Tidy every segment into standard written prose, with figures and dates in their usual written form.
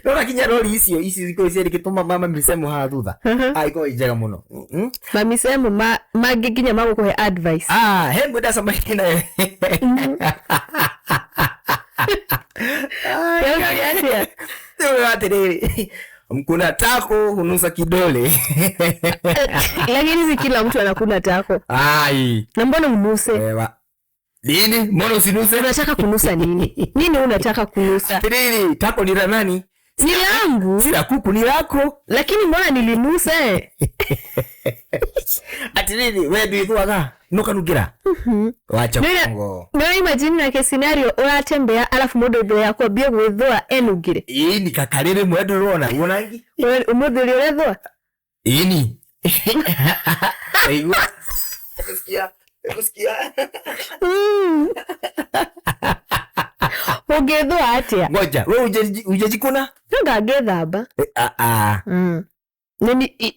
Nora kinya rori icio ziko cia rikituma mama misemo ha thutha. Iko ijega muno. Ba misemo magiginya magukuhe advice. He mwenda sama kina. Atiriri. Mkuna tako hunusa kidole. Lakini si kila mtu anakuna tako. Na mbona unuse? Nini? Mbona usinuse? Unataka kunusa nini? Nini unataka kunusa? Atiriri, tako ni la nani? Ni langu. Si la kuku, ni lako. Lakini mbona nilinuse? Atiriri, wewe nduithuaga nuka nugira. Wacha kongo. Na imagine na ke scenario uratembea alafu mundu yako bie gwithua enugire. Ni kakarire mwedu rona wonangi. Umuthi uri urethua? Ni. Aigu. Kusikia. Ugethua atia? Ngoja, wewe ujejikuna? Nga gethamba.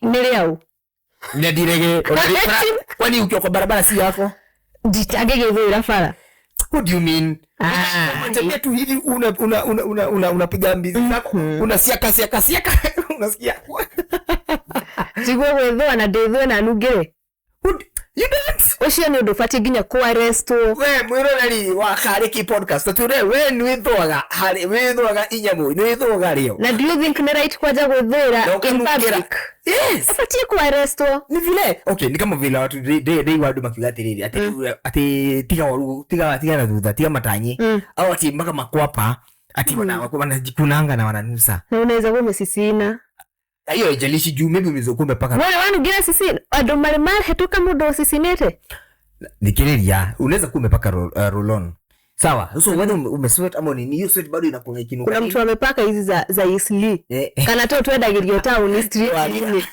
Nili au? Ndirege. Kwani ukiwa kwa barabara si yako? Jitage gethura fara. What do you mean? Unatembea tu hivi unapiga mbizi zako, unasiaka unasikia. Jigwe gwethua na ndethua na nugire. You dance. Oshia ni ndofati ginya ku arrest. We mwiroreri wa Kariki podcast ture we nwithoga hari withoga inyamu nwithoga rio. Na do you think ni right kwaja gwethura in public? Yes. Afati ku arrest. Ni vile. Okay, ni kama vile watu dei wadu makigatiriri ati tiga na thutha tiga matanyi au ati mpaka makwapa ati wanajikunanga na wananusa. Na unaweza kuwa umesisina. Ayo ijalishi juu maybe umezokumbe paka. Wewe wanugire sisi ado marimar hetuka mudo sisinete. Nikiriria unaweza kuwa umepaka roll-on. Sawa. So wewe umesweat ama ni hiyo sweat bado inakuwa ikinuka. Kuna mtu amepaka hizi za Isli. Kana to twenda girio town street ni.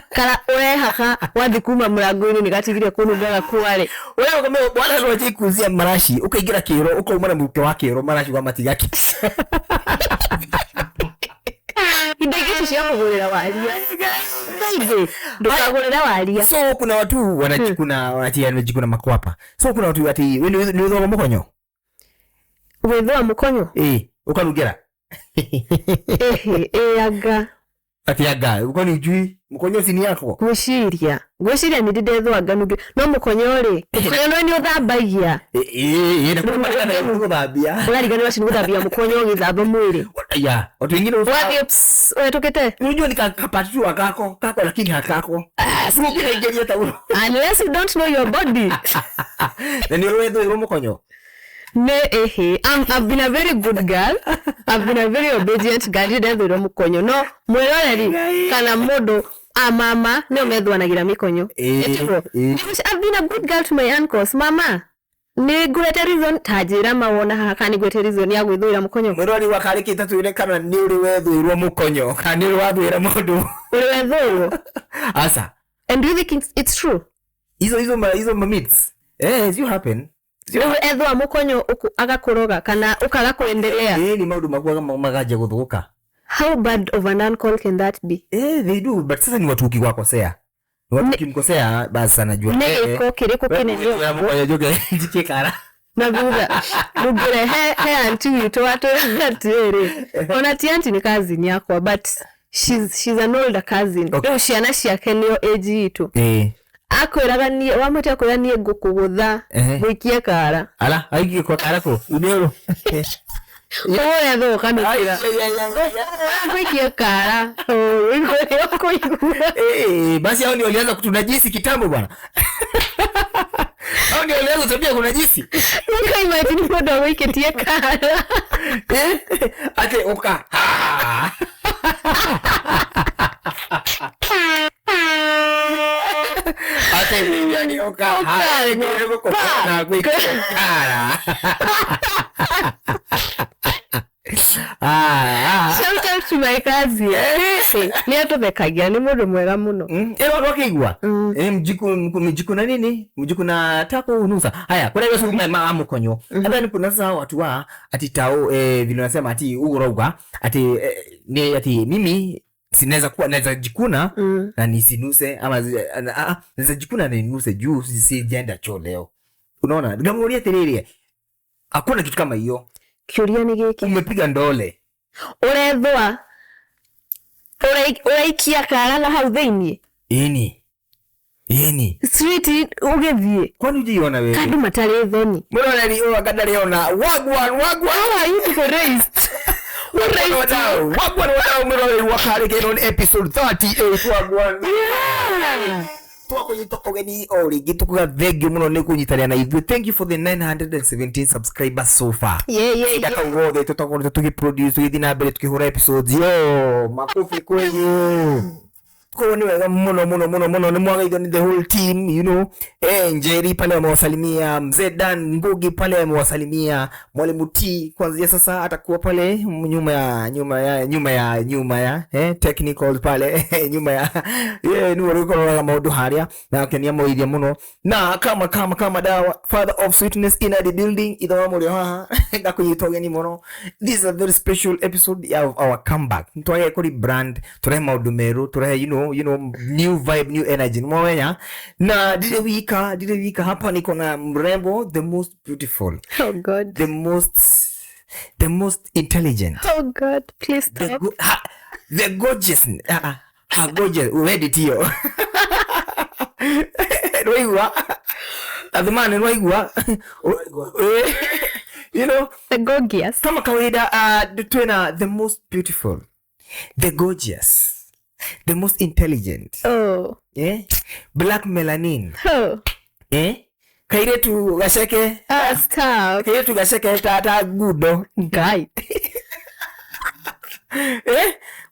Kana wewe haka wathikuma murangoni nigatigiria kunugaga kware. Wewe kama bwana roje kuzia marashi ukaigira kiro ukauma na mke wake ro marashi wa matigaki. Idegeti shia kugurira walia. Baby, ndukagurira walia. So kuna watu wanajikuna makwapa. So kuna watu ati wewe ni udhoga mkonyo. Udhoga mkonyo? Ukanugira. Aga. Ati aga, ukoni ujui mkonyo sini yako. Gushiria ni ndethwa ganugira. No mkonyo ri. Mkonyo ni uthambagia. Na kuma na kuthambia. Urarigana washi kuthambia mkonyo githamba mwiri. Ya, watu wengine wewe tokete. Unajua ni kapatu kako lakini hakako. Sio kile ingelia taulo. Unless you don't know your body. Na ni wewe mkonyo. I've been a very good girl. I've been a very obedient girl. Ndethwa mkonyo. No, mwiroreri kana mundu mama no methwanagira mikonyo. I've been a good girl to my uncles. Mama ni gwete reason tajira mawona haka ni gwete reason ya gwithura mukonyo. Mwirori wa Kariki tatwire kana ni uri wethurwo mukonyo kana ni uri wathwira mundu uri wethurwo asa. And do you think it's true? Hizo myths you happen. Ethwa mukonyo agakuroga kana ukaga kuendelea. Ni maundu makwaga magaje guthuka. How bad of an uncle can that be? They do, but sasa ni watu ukikosea. Watu kimkosea basi anajua. Iko kiriko kinenyo. Mkoyo joge jikekara. Na buga. Mugire he anti wito watu gatire. Ona ti anti ni cousin yako but she's an older cousin. Ndio ciana ciake nio age itu. Akwiraga ni wamutia kwira ni ngukugutha gwikie kara. Ala, aikie kwa kara ko. Unero. Oya thoka nukira. Gwikie kara. Yoko igura. Basi hao ndio walianza kutunajisi kitambo bwana. Hao ndio walianza tabia kunajisi. Nika imagine mmoja gwikie kara. Ate oka. Ate ni oka. Hai ngeko kwa na gwikie kara. Shout out to my cousin. Ni atobekagia ni mundu mwega muno. Wakigwa. Mjikuna nini? Mjikuna tako unusa. Haya, kuna hiyo sema mama mkonyo. Hata ni kuna sawa watu wa ati tao vile nasema ati uroga ati ni ati mimi sinaweza kuwa naweza jikuna na nisinuse ama naweza jikuna na ninuse juu si jenda cho leo. Unaona? Ngamuria terere. Hakuna kitu kama hiyo. kiuria ni giki umepiga ndole urethwa uraikia kara na hau thiini ini sweet ugethie kwani ujiona wewe kandu matari thoni muroreri ugadari ona wagwan for race wagwan muroreri wakareke on episode 38 wagwan Twakuyitokogeni origi tukuga thengio muno ni kunyitania na ithuĩ. Thank you for the 917 subscribers so far. Ndaka ngothe tutakorwo tugiproduce tugithi na mbere tukihura episodes yo makofi kwenyu. Kwa ni wega muno ni mwagaithio ni the whole team, you know. Njeri pale amewasalimia, Mzee Dan Ngugi pale amewasalimia, Mwalimu T kuanzia sasa atakuwa pale nyuma ya technical pale nyuma ya ni wale maundu haria na kenia moithia muno na kama dawa Father of Sweetness in the building ithawa muri haha ngakunyitogeni muno. This is a very special episode of our comeback. Twage kuri brand turehe maundu meru turehe you know new vibe, new energy mwenya na dile wika hapa niko na mrembo, the most beautiful, oh god, the most intelligent, oh god, please stop, the gorgeous ha gorgeous ready tio roigwa adhumani roigwa you know the gorgeous kama kawaida twena the most beautiful, the gorgeous, the most intelligent, black melanin, kairetu gaceke stop, kairetu gaceke tata gudo guy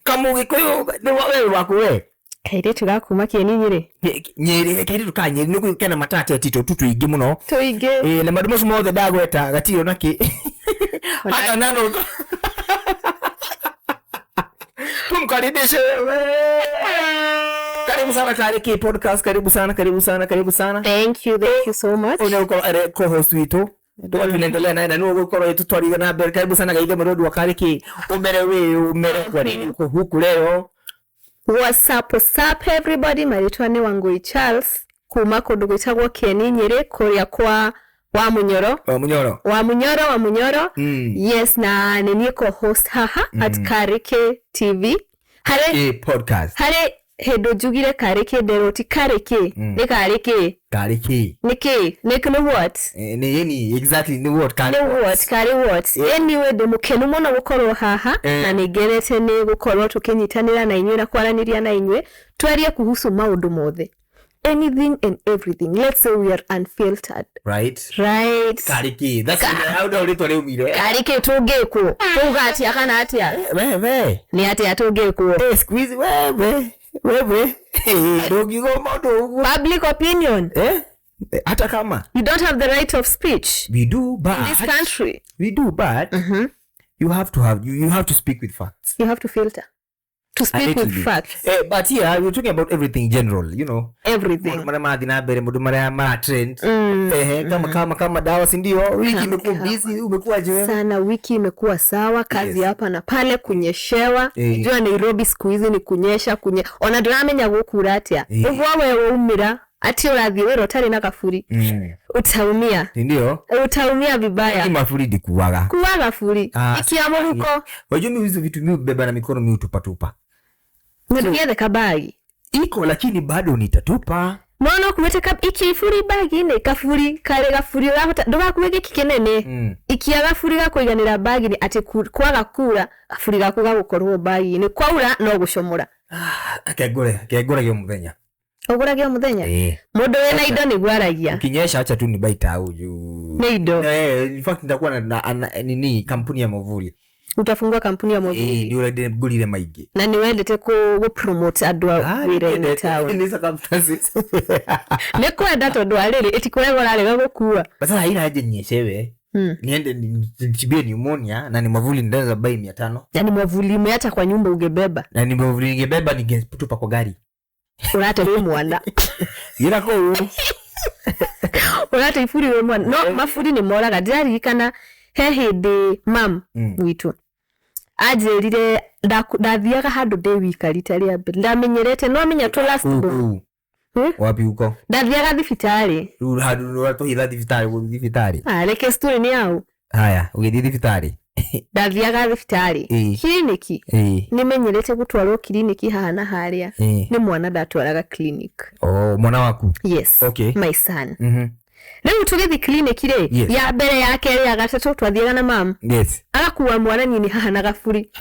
kamugi koyo ni wewe wako we kairetu gakuma Kieni Nyeri kairetu ka Nyeri ni kukena matata tito tutu ingi muno tuige na madumo mo the dagweta gatiro naki hata nano tumkaribishe wewe. Karibu sana Kariki Podcast, karibu sana. Thank you so much. Uko co-host wetu. Ndio tunaendelea na nuo uko yetu twari na mbele. Karibu sana gaide mrodo wa Kariki. Umere kwa nini uko huku leo? What's up everybody? Maitwa ni Wangui Charles kuma kundu gwitagwo Kieni Nyeri kuria kwa wa Munyoro. Yes, na nini co-host haha at Kariki TV. Hare podcast. Hare hedo jugire Kariki deroti Kariki. Ni Kariki. Niki no what? Ni exactly ni what Kariki. Ni what Kari what? Anyway de mukenu muno gukorwo haha na nigerete ni gukorwo tukinyitanira na inywe na kwaraniria na inywe twarie kuhusu maundu mothe. Anything and everything. Let's say we are unfiltered. Right. Kariki. That's how do you tell me? Kariki tugeko. Ugati akana atia. Wewe. Ni atia tugeko. Squeeze wewe. Dogi go modo. Public opinion. Hata kama you don't have the right of speech. We do, but in this country. We do, but you have to speak with facts. You have to filter. To speak with facts. But here we're talking about everything general, you know. Everything. Mara trend. Kama dawa si ndio? Wiki imekuwa busy, umekuwa je? Sana wiki imekuwa sawa, kazi hapa na pale kunyeshewa. Jua Nairobi siku hizi ni kunyesha. Ona ndamenya gukuratia. Hivyo wewe umira ati urathi wero tari na kafuri. Utaumia. Ndio? Utaumia vibaya. Ni mafuri dikuwaga. Kuwaga furi. Ikiamo huko. Wajua mimi hizo vitu mimi beba na mikono mimi utupa. Ndio kabagi. Iko lakini bado nitatupa. Mwana kumeteka ikifuri bagi ne kafuri kare gafuri ndoga kuweke kikenene. Ikia gafuri gakoiganira bagi ni ati kwaga kura afuri gakuga gukorwo bagi ni kwaura no gucomora. Akegora gyo muthenya. Ogoragio muthenya. Mundu wena indo ni gwaragia. Kinyesha acha tu ni baita uju. Ni indo. In fact nitakuwa na nini kampuni ya mwavuli. Utafungua kampuni ya mwavuli. Ndio ngulire maigi. Na ni wendete ku promote adwa wire in town. Ni circumstances. Ne kwenda tondu ariri itikwego rarega gukua. Basa haina haja nyeshewe. Niende nitibie pneumonia na ni mwavuli ndaweza buy 500. Yani mwavuli umeacha kwa nyumba ungebeba. Na ni mwavuli ningebeba ningetupa kwa gari. Urate we mwana. Ira ko. Urate ifuri we mwana. No mafuri ni moraga jari kana hehinde mam witu. Ajerire ndathiaga handu de wika rita ria mbere. Ndamenyerete no menya to last go. Wapi uko? Ndathiaga thibitari. Handu no to hira thibitari. Reke story ni au. Haya, ugithi thibitari. ndathiaga thibitari kliniki nimenyerete gutwarwo kliniki haha na haria ni mwana ndatwaraga clinic. Mwana waku? Yes. Okay. My son. Rĩu tũgĩthi kliniki rĩ ya mbere ya kerĩ ya gatatũ twathiaga na mam. Yes. Agakuua mwana nini haha na gaburi.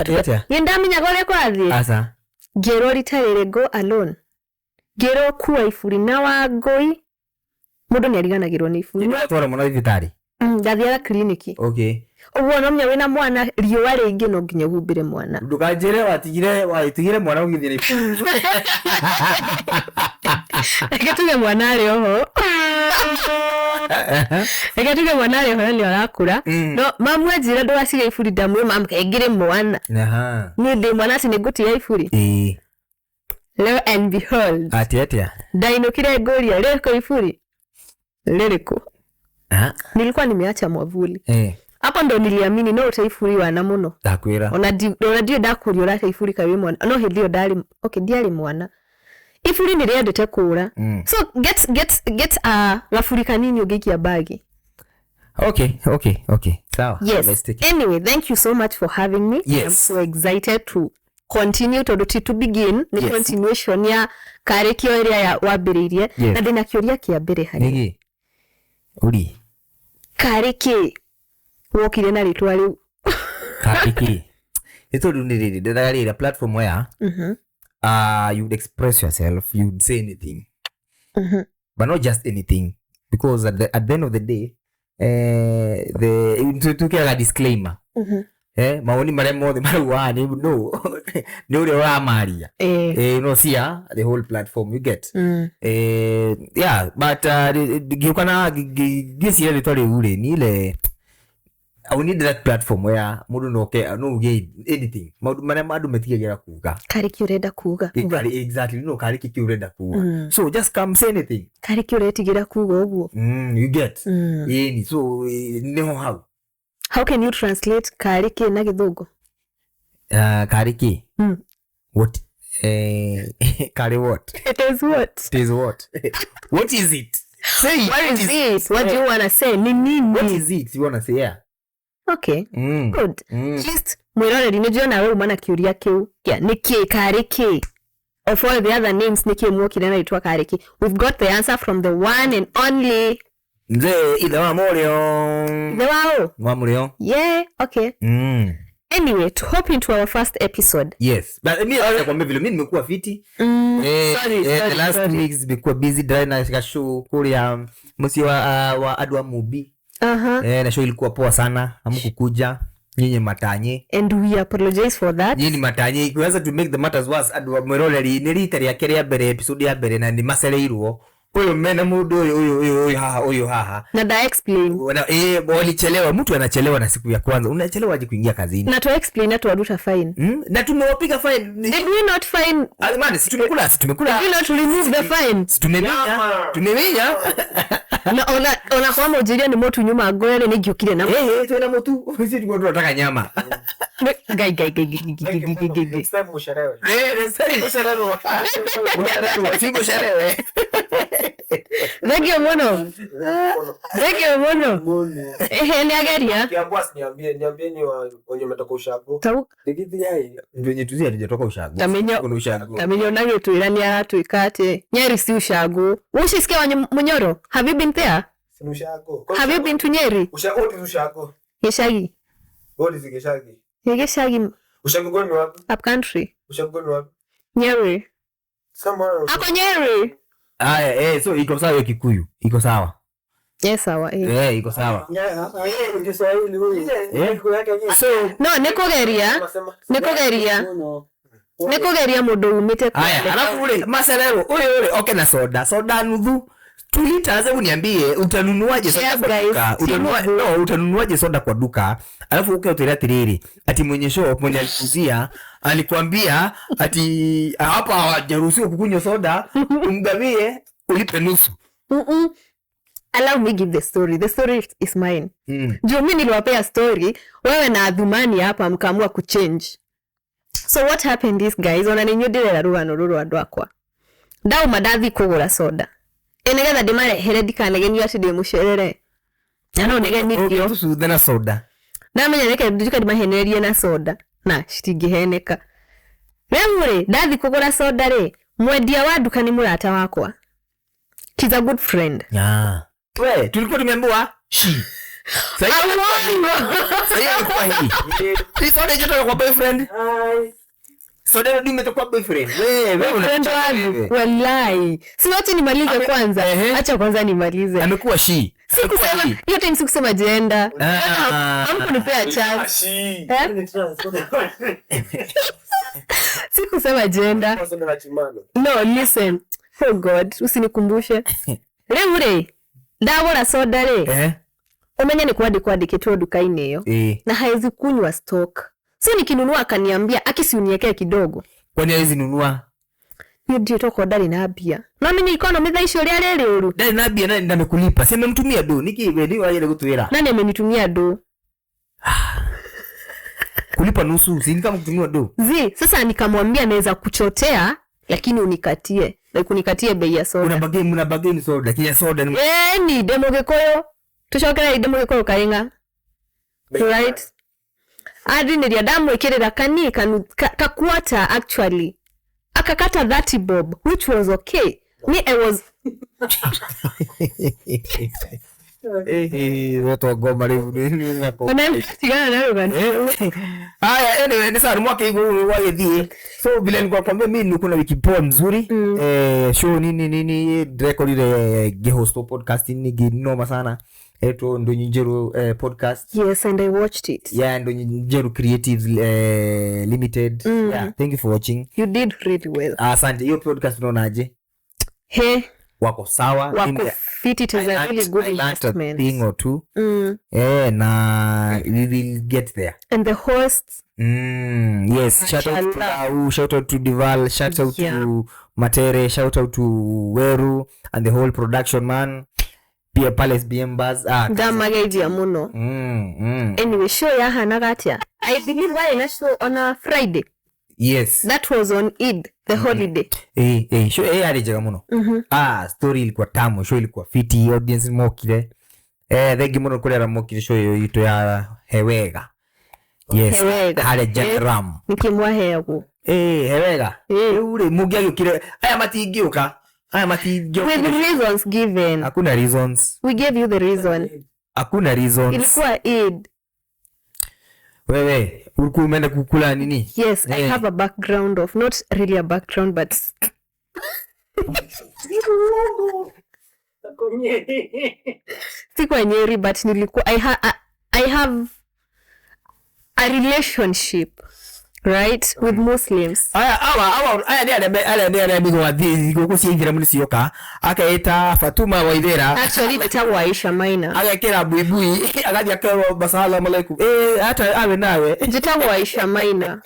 Ni ndamenyaga ũrĩa kũrathiĩ. Asa. Ngĩrwo rita rĩrĩ go alone. Ngĩrwo kuua iburi na Wangũi. Mũndũ nĩ ariganagĩrwo nĩ iburi. Twara mwana thibitarĩ. Ndathiaga kliniki. Okay. Ũguo no menya wĩna mwana riũa rĩingĩ no nginya humbĩre mwana. Ndũkanjĩre watigire mwana ũgĩthiĩ na iburi. Ekatuge mwana arĩ oho. Ekatuge mwana arĩ oho nĩ arakũra. No mamu anjĩra ndũgacige iburi ndamwĩra mamu kaingĩre mwana. Niĩ ndĩ mwana atĩ nĩngũtiga iburi. Lo and behold. Atia. Ndainũkire ngũria rĩrĩkũ iburi? Rĩrĩkũ? Nilikuwa nimeacha mwavuli. Hapo ndo niliamini no utaifuri wana muno. Ndakwira. Ona ndio ndakuria urata ifuri kawe mwana. No hindio ndari ndiari mwana. Ifuri ni riendete kura. So get gafuri kanini ugikia bagi. Okay. Sawa. Yes. Anyway, thank you so much for having me. Yes. I'm so excited to continue to begin the continuation ya karikio area ya wambiririe na ndina kiuria kia mbere hari. Nigi. Uri. Kariki. Wokire na ritwa riu. Kariki. Ito ndiri ndagarira platform where you'd express yourself, you'd say anything. But not just anything, because at the end of the day to get a disclaimer. Maoni mare mothe maruwa no uri wa maria no sia the whole platform you get yeah, but giukana gisi ile tore ure ni ile I need that platform where mudu no get anything madu metigera kuga kariki urenda kuga exactly no kariki urenda kuga so just come say anything kariki uretigira kuga uguo you get so no how can you translate kariki na githungu? Kariki what kari what? It is what? What is it? Say what is it? What do you want to say? Nini? What is it you want to say? Yeah. Okay. Good. Just mwiroreri ni jona wewe umana kiuria kiu. Yeah, niki kariki. Of all the other names niki mwokire na itwa kariki. We've got the answer from the one and only Nze ile wa morio. The wao. Wa morio. Yeah, okay. Anyway, to hop into our first episode. Yes. But mimi nakwambia vile mimi nimekuwa fiti. The last 2 weeks nimekuwa busy dry na show kulia msi wa Adwa Mubi. Na show ilikuwa poa sana. Hamkukuja. Nyinyi matanye. And we apologize for that. Nyinyi matanye. Kuweza to make the matters worse, Adwa Mweroleli nilitari ya keria bere episode ya bere na ni maseleiruo. Oyo mena mudu oyo haha. Na da explain. Walichelewa, mtu anachelewa na siku ya kwanza. Unachelewa aje kuingia kazini. Na to explain na to aduta fine. Na tumewapiga fine. Did we not fine? Alimani, si tumekula. Did we not remove the fine? Tumeminya. Na ona kwa mojiria ni motu nyuma agore ni giukire na. Tuena motu. Sisi tulikuwa tunataka nyama. Gai. Sasa musharewe. Sasa musharewe. Thank you mono. Ni ageria. Kiambwa niambie ni wenye umetoka ushago. Digithi yai. Wenye tuzi alijatoka ushago. Tamenyo nage tuirani aratuikate. Nyeri si ushago. Ushisikia Munyoro? Have you been there? Si ushago. Have you been to Nyeri? Ushago. Geshagi. What is Geshagi? Geshagi. Ushago goni wapi? Up country. Ushago goni wapi? Nyeri. Somewhere. Ako Nyeri. So iko sawa Kikuyu. Iko sawa. Yes, sawa. Iko sawa. So, no, nikugeria mundu umite kwa. Alafu ule maserero ule okay na soda nuthu. Tulitaanza uniambie utanunuaje soda kwa duka? Utanunuaje soda kwa duka? Alafu ukaotelea tiriri. Ati mwenye shop mwenye alikuzia alikwambia ati hapa hawajaruhusiwa kukunywa soda, umgawie ulipe nusu. Allow me give the story. The story is mine. Juu mimi niliwapea story, wewe na Adhumani hapa mkaamua kuchange. So what happened is guys, ona ninyudire ruru andu akwa. Ndau madathi kugura soda. Nigetha ndimare heredika negenyu ati ndi mucerere. Ano nege nitio. Tusudhe na soda. na menya reke nduka dimahenerie na soda na citingiheneka remure ndathi kugura soda ri mwendia wa duka ni murata wakwa. He's a good friend. We tulikuwa tumeambiwa she sasa kwa hii soda joto kwa boyfriend. Soda ndio imetoka boyfriend. Wewe unataka wallahi. Si wacha nimalize kwanza. Acha kwanza nimalize. Amekuwa she. Sikusema hiyo time sikusema gender. Hamkunipea chance. Sikusema gender. No, listen. Oh God, usinikumbushe. Remure. Ndabora soda re. Umenya ni kwadi kitu dukaini hiyo. Na haizi kunywa stock. So nikinunua akaniambia akisiuniekea kidogo. Kwani haizi nunua? Ndio toko dali na bia. Na mimi economy dhaisho lya uru. Dali na bia nani ndamekulipa? Sema mtumia do. Niki wedi waje kutuira. Nani amenitumia do? Kulipa nusu, si kama kutumia do. Sasa nikamwambia naweza kuchotea lakini unikatie. Na kunikatie bei ya soda. Una bageni soda, lakini soda ni ni demo gekoyo. Tushokera demo gekoyo kainga. Right? Adi ni damu ikirira kani kakuata actually. Akakata 30 bob, which was okay. Me I was Roto goma refu ni hapo. Tigana nayo gani? Haya, anyway, ni sana mwaka huu waje. So vile nilikuwa kwambia mimi niko na wiki poa mzuri. Show nini record ile Gehosto podcast ni ginoma sana. Eto ndo Njeru podcast. Yes, and I watched it. Yeah, ndo Njeru Creatives Limited. Yeah, thank you for watching. You did really well. Asante. Hiyo podcast unaonaje? Wako sawa. Wako fit, it is a really good investment. Thing or two. Na we will get there. And the hosts. Yes. Shout out to Dival. Shout out to Matere. Shout out to Weru and the whole production man. Pia Palace BM Buzz. Damagaidi ya muno. Anyway, show ya hanagatia. I believe why na show on a Friday. Yes. That was on Eid, the holiday. Show alijega muno. Story ilikuwa tamu, show ilikuwa fiti, audience mokile. Thegi muno kulera mokile show yoyito ya Hewega. Yes. Hale Jack Ram. Nikimwa hego. Hewega. Ule mugia yukile. Aya matigiuka. With reasons given. Hakuna reasons. We gave you the reason. Hakuna reasons. Ilikuwa Eid. Wewe, ulikuwa umeenda kukula nini? Yes, I have a background of, not really a background, but sikuwa Nyeri, but nilikuwa I have a relationship, right, with Muslims. Aya ndia bigo wathi gokusia ithira munisiyoka akaita Fatuma Waithera. Actually nitawa Aisha Maina. Agakira buibui agathi akero basalamu alaikum. Hata awe nawe. Nitawa Aisha Maina.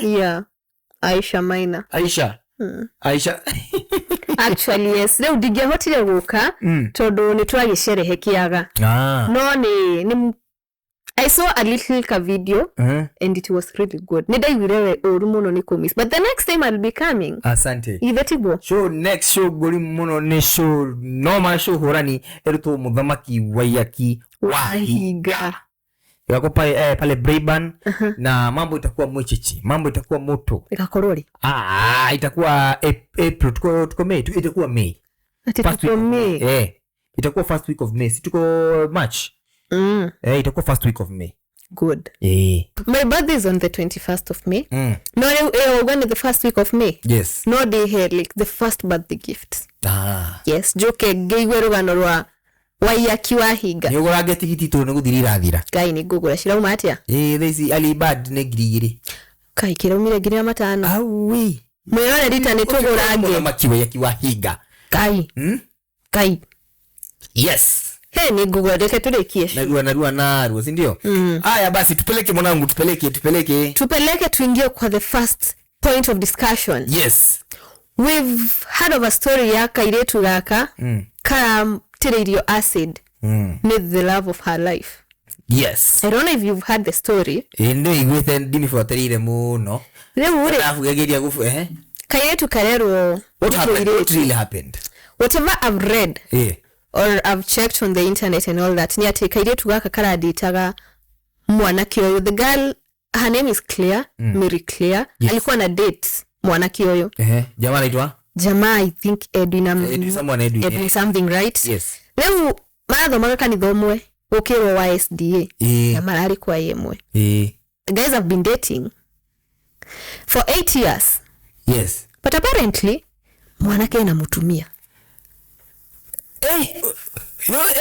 Yeah. Aisha Maina. Aisha. Actually yes, leo digia hotile guka todo nitwagisherehekiaga. No ni I saw a little video and it was really good. Nidaiwirewe urumuno niko miss. But the next time I'll be coming. Asante. Ivetigo. Show next show goli muno ni show normal show horani eruto mudhamaki Wayaki Wahiga. Yako pale Brayburn na mambo itakuwa mwechechi. Mambo itakuwa moto. Ikakorori. Itakuwa April tuko May, itakuwa May. Itakuwa May. Itakuwa first week of May. Tuko March. Itakuwa first week of May. Good. My birthday is on the 21st of May. No, when is the first week of May? Yes. No, they had like the first birthday gift. Yes, joke geiweru ganorwa Wayaki Wahiga. Nyogora getikiti to nguthirira thira. Kai ni gugura shirauma atia? These Alibad ne girigiri. Kai kiraumire gira matano. Awi. Mwirore rita ni tugurage. Wayaki Wahiga. Kai. Kai. Yes. Ni Google deke turekie. Narua, si ndio? Haya basi tupeleke mwanangu, tupeleke tuingie kwa the first point of discussion. Yes. We've heard of a story ya kairetu gaka tireirio acid with the love of her life. Yes. I don't know if you've heard the story. Ndio igwete ndimi fuatirire muno. Ure afugegeria gufu kairetu karero. What really happened? Whatever I've read. Or I've checked on the internet and all that. Ni ate kairetu gaka karaditaga mwanake huyo, the girl, her name is Claire, Mary Claire. Yes. Alikuwa na date mwanake huyo. Jamaa anaitwa? Jamaa I think Edwin something, right? Yes. Leo marathomaga kanitha ũmwe gũkĩrwo wa SDA. Na marari kwa yemwe. Guys have been dating for 8 years. Yes. But apparently mwanake anamutumia.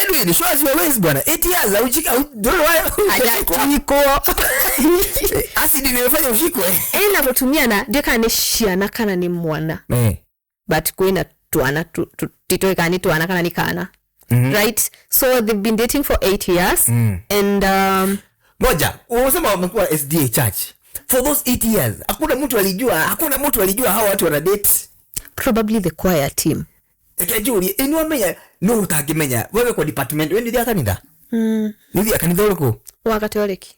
Edwin, shwazi wawezi bwana. 8 years don't know Hajachiko. Asidi nimefanya ushikwe. Anamutumia na ndeka ni ciana kana ni mwana. But kwina twana titoe kani twana kana ni kana. Right? So they've been dating for 8 years. And moja, unasema wamekuwa SDA church. For those 8 years, hakuna mtu alijua hawa watu wana date. Probably the choir team. Ekajuri, wamenya no utagimenya. Wewe kwa department, wewe ndio kanitha? Ndio kanitha uliko? Wakatoliki.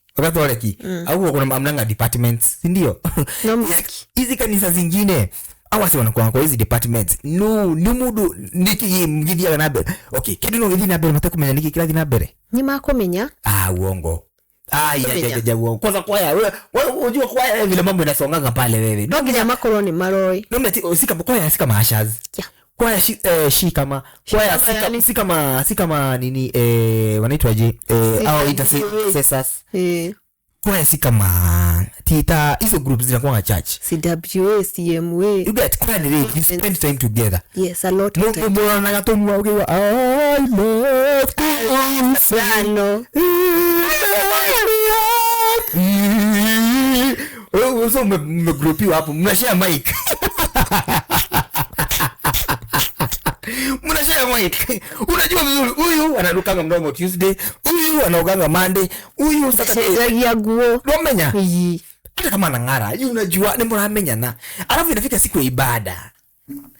Au kuna amnanga departments, si ndio? No. Hizi kanisa zingine awasi wanakuwa kwa hizi departments. No, ni mudu niki mgidia na bere. Okay, kidu no gidina bere mata kumenya niki kila dina bere. Ni makomenya? Uongo. Ya uongo. Kwanza kwaya, wewe unajua kwaya vile mambo yanasonganga pale wewe. Ndio kile makoro ni maroi. Ndio mti usika kwaya sika maashaz. Yeah. Kwaya shi kama kwaya si kama nini wanaitwaje au intercessors. Kwaya si kama tita hizo groups zinakuwa church. CWA, CMA. You get kwaya ni you spend time together. Yes, a lot of time. Mbona nagatomwa ukiwa I love Sano. So mmegroupiwa hapo mnashare mic. Mnashare mic. Unajua vizuri huyu anarukanga mdomo Tuesday, huyu anaoganga Monday, huyu Saturday ya guo. Domenya. Hata kama anang'ara, unajua ni mbona amenyana. Alafu inafika siku ya ibada.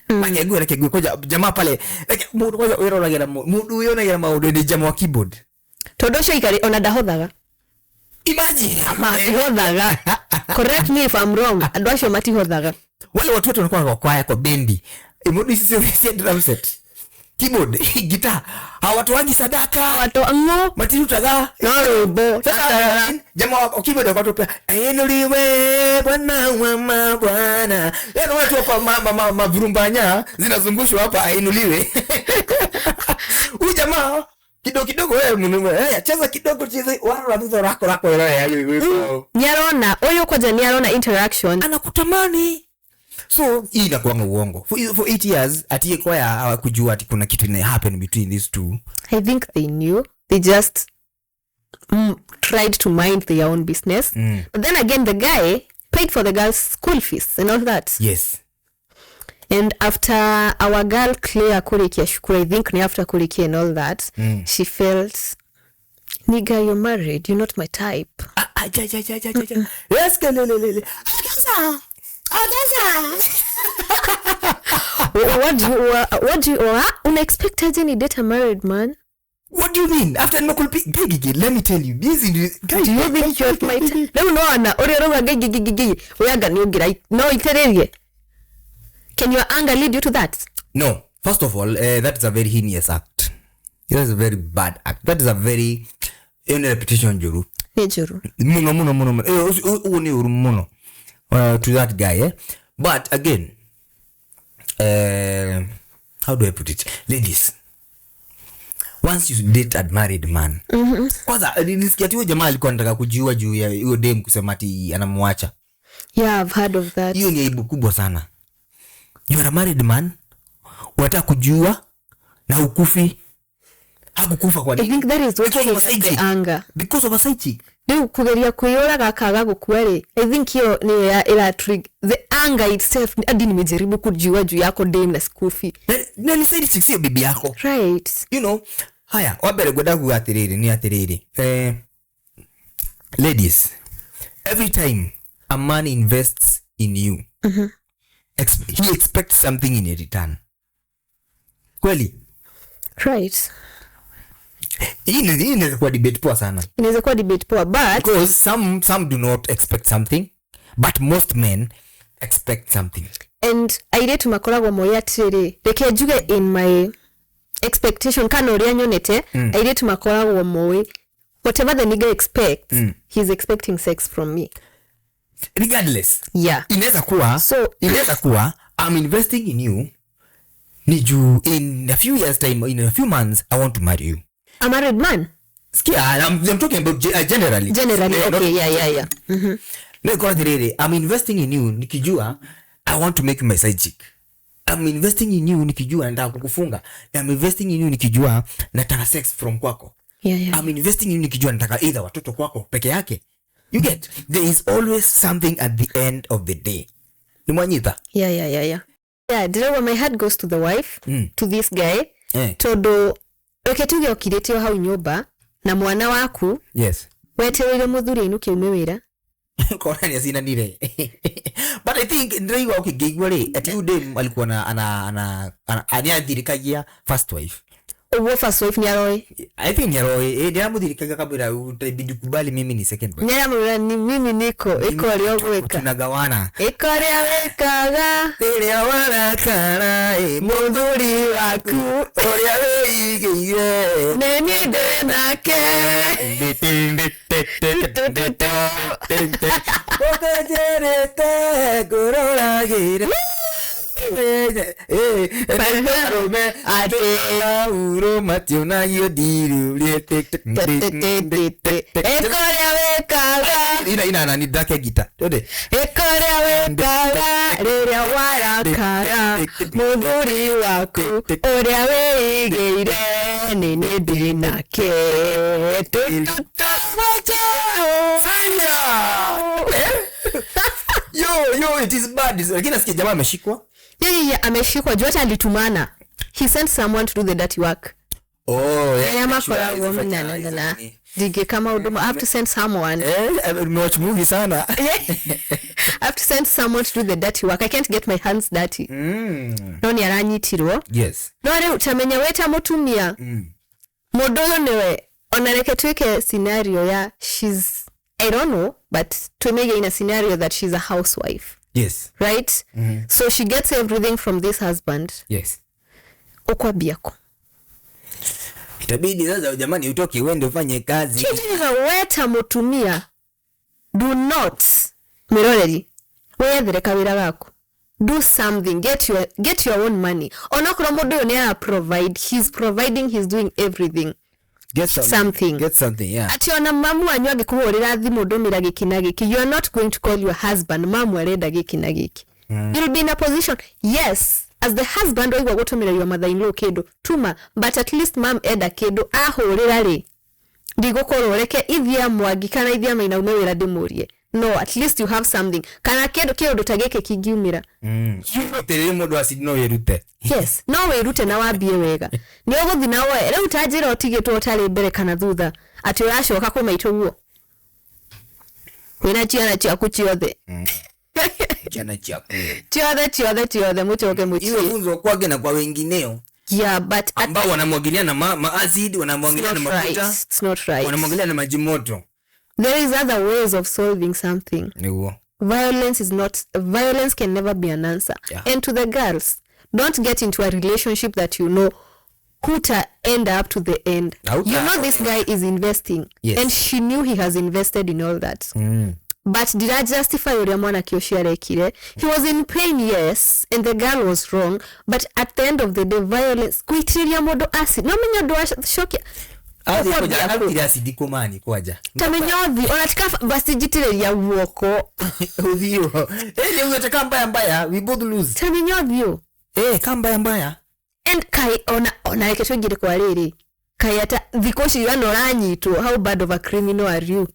Mangegwe koja jamaa pale. Mundu kwanza uyo unagera mundu uyo unagera maudo ni jamaa wa keyboard. Todosho ikari onadahothaga. Imagine matihothaga. Correct me if I'm wrong. Adwasho matihothaga. Wale watu wote wanakuwa kwa kwaya kwa bendi. Mundu sisi drum set. Keyboard, guitar. Hawa watu wangi sadaka. Watu ango matirutaga. Robo. Sasa jamaa wa keyboard watu pia ainuliwe Bwana wa mabwana. Yaani watu hapa mavurumbanya zinazungushwa hapa ainuliwe. Huyu jamaa kidogo wewe mnume cheza kidogo cheza wala mzo rako wewe. Nyarona oyo kwa nyarona interaction anakutamani. So hii inakuwa uongo. For 8 years ati kwaya hawakujua ati kuna kitu ina happen between these two. I think they knew. They just tried to mind their own business. But then again the guy paid for the girl's school fees and all that. Yes. And after our girl Claire Kurikia Shukura, I think after Kurikia and all that, she felt, nigga, you're married, you're not my type. Yes, what do you unexpected any date a married man? What do you mean? After Gigi, let me tell you. This is do you think you're my type? No, ori gigi. Oyaga ni ugira. No, itereye. Can your anger lead you to that? No. First of all, that is a very heinous act. That is a very bad act. That is a very repetition juru. Juru. Muno. To that guy, But again, how do I put it? Ladies, once you date a married man, kwanza nilisikia tu jamaa alikuwa anataka kujiua juu ya hiyo dem kusema ati anamwacha. Yeah, I've heard of that. Hiyo ni aibu kubwa sana. You are a married man, unataka kujiua na ukufi. Hakukufa kwa nini? I think that is what causes the anger. Because of a side chick. Ndio kugeria kuiora gakaga gukwere. I think hiyo ni ila trigger. The anger itself hadi nimejaribu kujiua juu yako dem na skufi. Na ni side chick sio bibi yako. Right. You know, haya, wabere gwenda kuatiriri ni atiriri. Ladies, every time a man invests in you, he expects something in return. Kweli? Right. Hii inaweza kuwa debate poa sana. Inaweza kuwa debate poa, but because some do not expect something, but most men expect something. And I did to makoragwo moya tiri. Reke juge in my expectation kana uri anyonete, I did to makoragwo moyi whatever the nigga expects, he's expecting sex from me. Regardless. Yeah. Inaweza kuwa I'm investing in you. Niju in a few years time, in a few months, I want to marry you. A married man? I'm talking about generally. Generally, okay, yeah. I'm investing in you nikijua I want to make you my side chick. I'm investing in you nikijua nataka kukufunga. I'm investing in you nikijua nataka sex from kwako. Yeah. I'm investing in you nikijua nataka either watoto kwako peke yake. You get? There is always something at the end of the day. Ni mwanyita? Yeah. Yeah, do you know when my heart goes to the wife, to this guy, todo, tuge okiretio hau nyumba, na mwana waku, yes. Wetereire muthuri inuke umewira. Kona ni asina nire. But I think ndreiwa ukigigwa ri ati ude alikuwa ana aniathirikagia first wife. Uwo first wife ni aroi. I think ni aroi. Ndia muthirikagia kabla utabidi kubali mimi ni second wife. Nyara ni mimi niko iko aliogweka. Tunagawana. Iko aliawekaga. Ria warakara muthuri waku oria wigire. Neni ndenake. Okajerete gororagire Parume Adela uro mationa yodiru Ekorea wekaga Ina ni dake gita Tode Ekorea wekaga Reria warakara Muthuri waku oria wigire Nini ndinake Yo, it is bad. Lakini nasikia jamaa ameshikwa. Yeah, ameshikwa. Juu hata alitumana. He sent someone to do the dirty work. Oh, yeah. Yeah, makora woman Dige kama huduma. I have to send someone. Watch movie sana. I have to send someone to do the dirty work. I can't get my hands dirty. No ni aranyitirwo. Yes. No re utamenya weta mutumia. Modoyo newe onareke tuweke scenario ya I don't know, but to make in a scenario that she's a housewife. Yes. Right? So she gets everything from this husband. Yes. Okwa biako. Itabidi sasa jamani utoke uende ufanye kazi. Chijira weta mutumia. Do not. Miroreri. Wethere kawira gako. Do something. Get your own money. Onakura modo ne provide. He's providing, he's doing everything. Get something, yeah. Ati ona mamu anyu agikuhurira thimu ndumira gikina giki. You are not going to call your husband mamu arenda gikina giki. You'll be in a position, yes, as the husband oigwa gutumira your mother-in-law kidu tuma, but at least mam enda kidu ahurira ri ndigukoro reke ithia mwangi kana ithia maina umewira ndimurie. No, at least you have something. Kana kidu tageke kigiumira. Tere mundu asidino wirute. Yes, no wirute na wambie wega. Ni uguthi nawe riu tajira otigitwo utari mbere kana thutha. Ati urashoka ku maito guo. Wina ciana ciaku ciothe. Ciana ciaku. Ciothe muchoke muchie. Iwe funzo kwake na kwa wengineo. Yeah, but ambao wanamwagilia na acid, wanamwagilia na mafuta. It's not right. Wanamwagilia na maji moto. There is other ways of solving something. Niwo. Violence can never be an answer. Yeah. And to the girls, don't get into a relationship that you know who to end up to the end. You know this guy is investing. Yes. And she knew he has invested in all that. But did I justify Uriamwana Kiyoshiarekire? He was in pain, yes, and the girl was wrong. But at the end of the day, violence. Kuitiria modo acid. No minyo doa shokia. Alikuja asidiko mani kwaja. Tamenyothi onatika basi jitireria guoko. Udhio. Ni unataka mbaya we both lose. Tamenyothi kamba mbaya. And kai ona reke twingire kwa riri. Kai ata thikoshi yana oranyitwo. How bad of a criminal are you?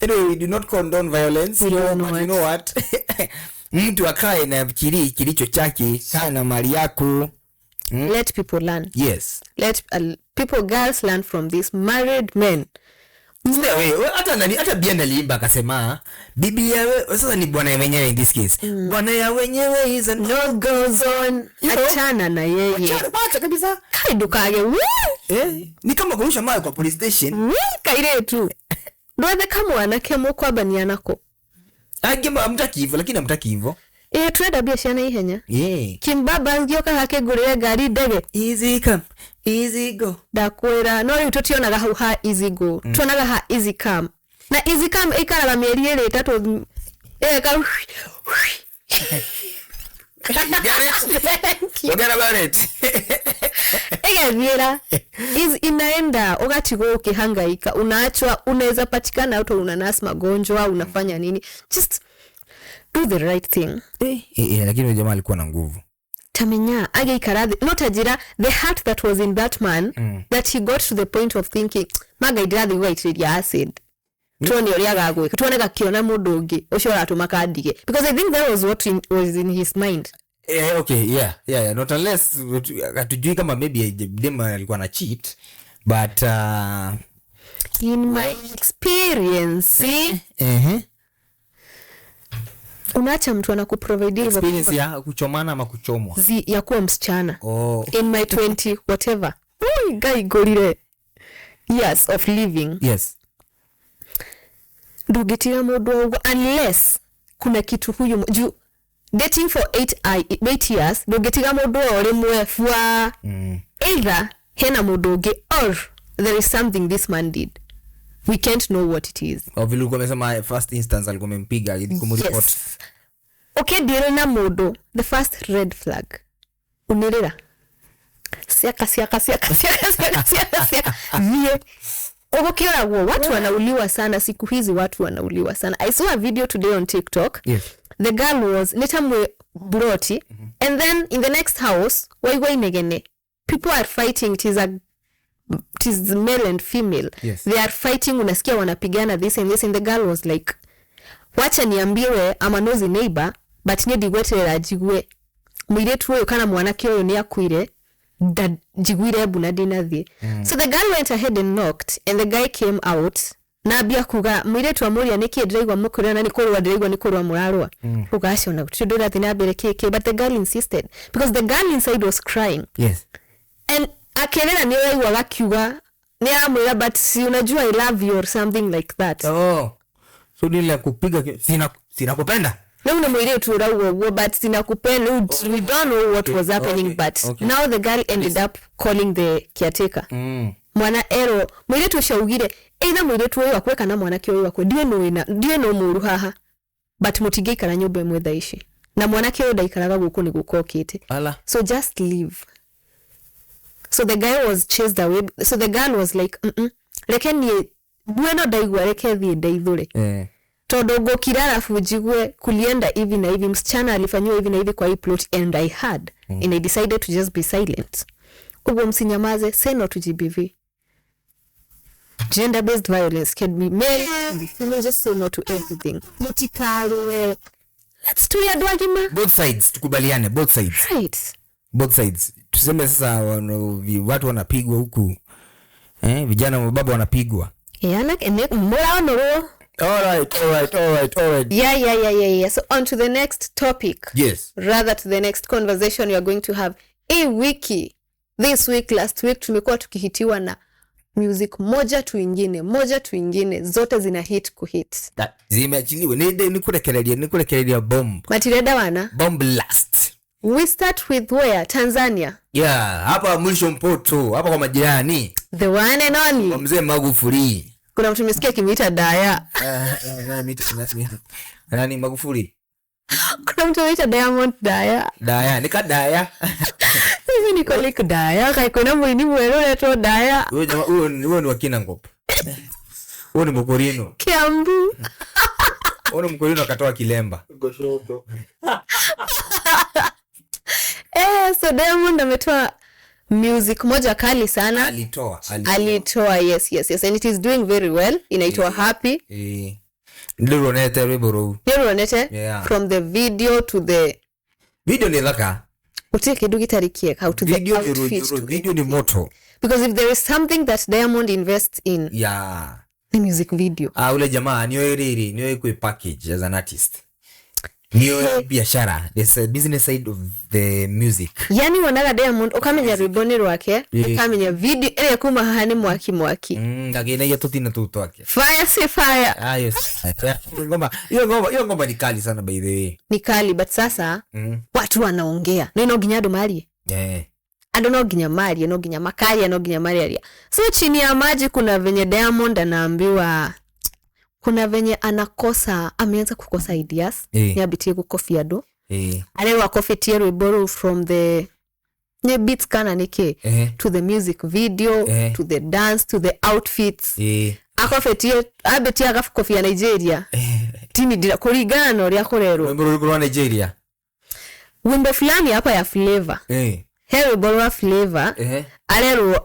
Anyway, we do not condone violence. But you know what? Mtu akae na kilicho chake sana mali yako. Let people learn. Yes. Let girls learn from these married men. Hata Bien aliimba akasema bibi yawe sasa ni bwana wenyewe in this case. Bwana ya wenyewe is no goes on. Achana na yeye. Acha kabisa. Kaidukage. Ni kama kurusha mawe kwa police station. Kaire tu. Ndoe kama wanake mko abanianako. Agema amtaki hivyo lakini amtaki hivyo. Tuenda biashara ihenya. Yeah. Kimbaba ngioka hake gurire ngari ndege. Easy come, easy go. Ndakwira no riu tutionaga hau ha easy go. Tuonaga ha easy come. Na easy come ikaraga mieri 3 ka Forget about it. Egathira is inaenda ugatigwo ukihangaika, unaachwa, unaweza patikana auto unanas magonjwa, unafanya nini, just do the right thing. Lakini jamaa alikuwa na nguvu. Tamenya ageikara not ajira the heart that was in that man, that he got to the point of thinking magaidira the white ya acid tuone uri agagwe tuone gakiona mundu ungi ucio aratuma kandige, because I think that was what was in his mind. Okay, yeah, not unless hatujui kama maybe dem alikuwa na cheat, but in my experience unaacha mtu anakuprovide experience ya kuchomana ama kuchomwa ya kuwa msichana. In my 20 whatever guy gorire years of living, yes, ndugitia mundu unless kuna kitu huyu juu dating for 8 years ndugitiga mundu ori mwefwa either hena mundu ungi or there is something this man did, we can't know what it is. vile uko umesema first instance alikuwa amempiga kumreport. Yes. Okay, dire na mundu the first red flag unirira siaka vie ugokiona watu wanauliwa sana siku hizi, watu wanauliwa sana. I saw a video today on TikTok. Yes. The girl was nitamwe broti and then in the next house why negene people are fighting, it is male and female. Yes. They are fighting, unasikia wanapigana this and this, and the girl was like wacha niambiwe ama nosy neighbor but ni digweterera jigwe mwiretu uyu kana mwanake uyu ni akwire jigwire buna dinathie. So the girl went ahead and knocked and the guy came out na bia kuga mwiretu amuria niki ndiraigwa mukurana na nikorwa ndiraigwa nikorwa murarwa ugashona tudura thina bere keke, but the girl insisted because the girl inside was crying. Yes. And akelera ni waigwa gakiuga ni amwira but si unajua I love you or something like that. So nile kupiga sina kupenda. No mwiretu urawo but sina kupenda. We don't know what was happening, but now the girl ended up calling the caretaker. Mwana ero mwiretu shaugire either mwiretu wewe akweka na mwanake wewe akwe ndiye no muru haha but mutigikara nyumba imwe thaishi na mwanake wewe daikaraga guku ni gukokite, so just leave. So the guy was chased away. So the girl was like reke ni bueno daigwa reke thie ndaithure todo gokira alafu jigwe kulienda hivi na hivi, msichana alifanywa hivi na hivi kwa hii plot and I heard and I decided to just be silent. Ugo msinyamaze, say no to GBV. Gender based violence can be male, just say no to everything. Mutikaruwe, let's do ya dwagima both sides, tukubaliane both sides, right? Both sides. Tuseme sasa watu wanapigwa huku vijana wa baba wanapigwa mbona no. All right. Yeah. So on to the next topic. Yes. Rather to the next conversation we are going to have. This week, last week tumekuwa tukihitiwa na music moja tu ingine zote zina hit kuhit. Zimeachiliwa nikurekeredia bomb. Matireda wana? Bomb blast. We start with where? Tanzania. Yeah, hapa mwisho Mpoto, hapa kwa majirani. The one and only. Kwa mzee Magufuli. Kuna mtu nimesikia kimiita Daya. Nani Magufuli? Kuna mtu anaitwa Diamond Daya. Daya, nika Daya. Mimi niko like Daya, kai kuna mwini mwero leto Daya. Wewe jamaa huyo ni wakina ngopo. Huyo ni Mkorino. Kiambu. Huyo ni Mkorino akatoa Kilemba. Goshoto. So Diamond ametoa music moja kali sana. Alitoa yes and it is doing very well. Inaitwa Happy. Nilionete reboro. From the video to the video ni laka. Uteke dugitarikie how to video the outfit. Video ni moto. Because if there is something that Diamond invests in, the music video. Ule jamaa niyo ku package as an artist. Niyo biashara, there's a business side of the music. Yani wanaga Diamond ukamenya rwiboni rwake ukamenya video ile kuma hahani mwaki Ngagena ya tutina tu twake fire si fire yes. Hiyo ngoma ni kali sana by the way. Ni kali but sasa watu wanaongea no ginyado mali ando no ginya mali no ginya makali no ginya mali. So chini ya maji kuna venye Diamond anaambiwa, kuna venye anakosa, ameanza kukosa ideas ni abitie kukofia do alewa kofetie rwiboro from the nye beats kana nike to the music video to the dance to the outfits akofetie abitie akafukofia Nigeria tini dira kurigano lya korero wimbo Nigeria wimbo fulani hapa ya Flavor hewe borwa Flavor alero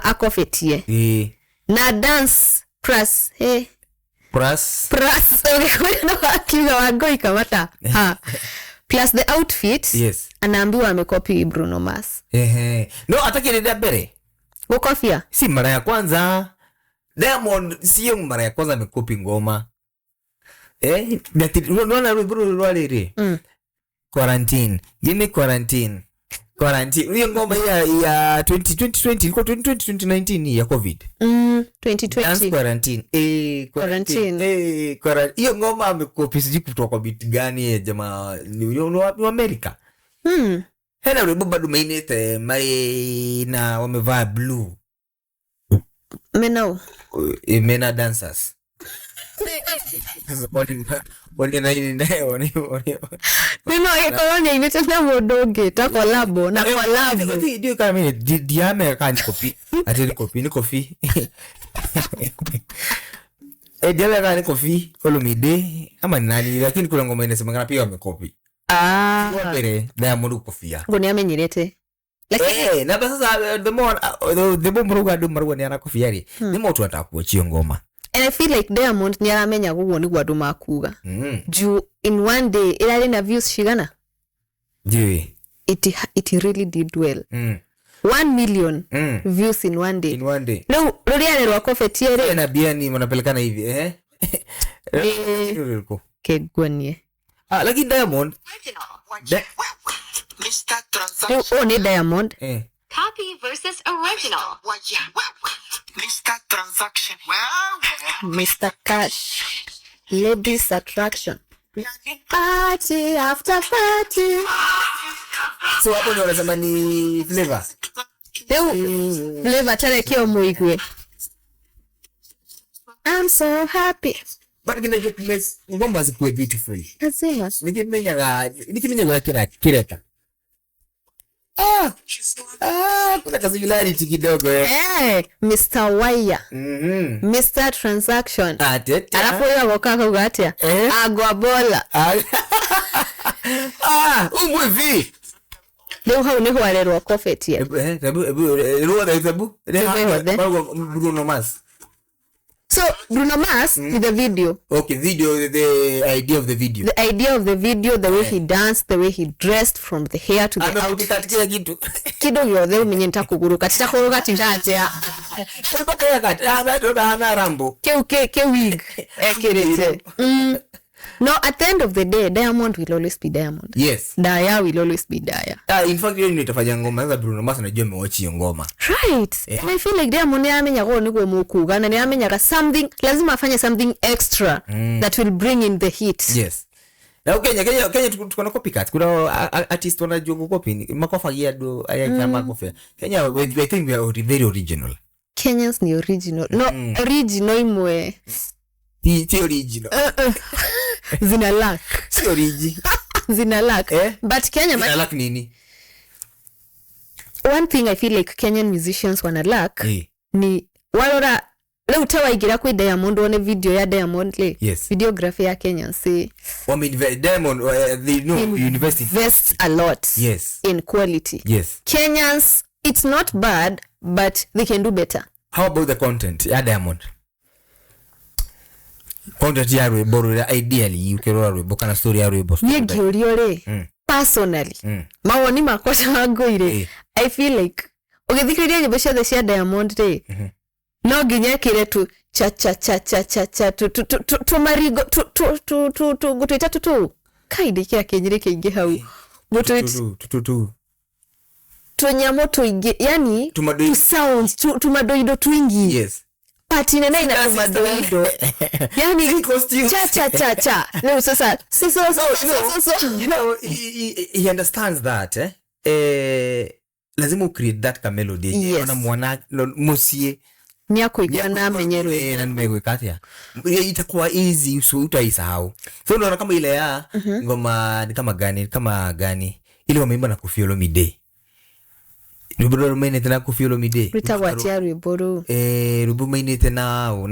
akofetie na dance plus na akiwa wagoi kamata plus the outfit anaambiwa amekopi Bruno Mars no atakirida bere ukofia si mara ya kwanza. Diamond sio mara ya kwanza amekopi ngoma unaona Bruno lile quarantine give quarantine hiyo ngoma ya 2020 ilikuwa 2019 ya COVID 2020 quarantine hiyo ngoma amekopi siji kutoka kwa beat gani ya jamaa ni America hena ule bado mainete mai na wamevaa blue mena dancers wani na ini nayo nino ikonya imetena modoge ta collabo na collabo ndio kama mimi diame kani copy ati ni coffee diame kani coffee Olomide ama nani, lakini kuna ngoma inasema kana pia wamekopi wapere Diamond kofia ngoni amenyerete lakini na sasa the more mruga ndo mruga ni ana kofia ri ni moto atakuachia ngoma. And I feel like Diamond ni aramenya gugo ni gwadu makuga juu in one day ila na views shigana it really did well 1 million views in one day no rodiane rwa kofetie na bia ni mnapelekana hivi kegwanie lakini Diamond Mr. Transaction ni Diamond copy versus original Mr. Transaction Mr. Cash ladies attraction party after party. So hapo ndio wanasema ni Flavor Flavor tare kio muigwe I'm so happy but kina get mess ngomba zikuwe beautiful azema nikimenya kireta kuna kazibility kidogo Mr. Wire Mr. Transaction alafu yeye wakaka ugatia agwa bola umwevi leo hao ni walerwa kofetie Bruno Mars. So Bruno Mars with the video. Okay, video, the idea of the video. The idea of the video, the way he danced, the way he dressed from the hair to the outfit. Kidogo leo mwenye nitakuguruka. Titakuruka tinjatea. Mpaka yakati na rambo. Ke wig. Kirete. No, at the end of the day, Diamond will always be Diamond. Yes. Daya will always be Daya. In fact, yeye nitafanya ngoma za Bruno Mars najua mewachi ngoma. Right. And I feel like Diamond yamenya go ni go mukuga na yamenya something, lazima afanye something extra that will bring in the heat. Yes. Na Kenya tuko na copycat. Kuna artist wanajua kukopi makofa yado ayama kofa. Kenya I think we are very original. Kenyans ni original. No, original imwe. Ti original. Zina lack. Si origi. Zina lack. But Kenya zina lack nini? One thing I feel like Kenyan musicians wana lack ni walora leo utawaingira kwa Diamond one video ya Diamond le videography ya Kenya say I mean Diamond they know university invest a lot in quality. Kenyans it's not bad but they can do better. How about the content ya Diamond? Content ya rwebo ideally you can rwebo kana story ya rwebo yegi uriore personally mawoni makosa magoire I feel like ugithikiriria nyimbo cia the Diamond day no ginya kire tu cha tu marigo tu gutwita tu kaide kia kenyire keingi hau mutu tu tunyamo tuingi yani tu sounds tumadoido twingi yes party nene ina tumadoido yani cha leo sasa so you know he understands that lazima create that ka melody yes. Ona mwana musie niako ikana menyerwe na nimegwekatia itakuwa easy utaisahau so unaona kama ile ya ngoma ni kama gani ile wameimba na Koffi Olomide Ruburo mainete na Koffi Olomide Rita watia Ruburo Ruburo mainete now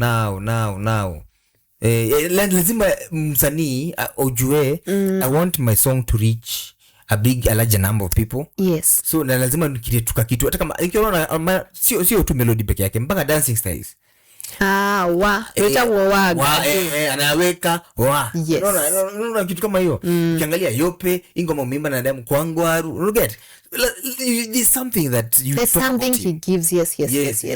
lazima msanii ujue I want my song to reach a larger number of people. Yes. So na lazima nikituka kitu hata kama ikiona sio tu melody peke yake mpaka dancing styles. Rita anaweka yes. Unaona kitu kama hiyo. Ukiangalia Yope ingoma muimba na Damu Kwangwaru. You get there's something that you there's something he gives. Yes.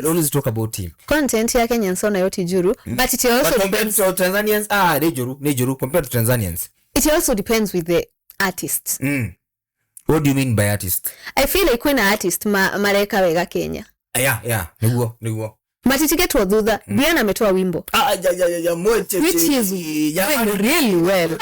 Always talk about him. Content ya Kenyan sona yote juru, but it also compared to Tanzanians nejuru compared to Tanzanians. It also depends with the artist. What do you mean by artist? I feel like when an artist mareka wega Kenya. Yeah. Niguo. Matitiketwa dhudha, Bien ametoa wimbo. Which is doing really well.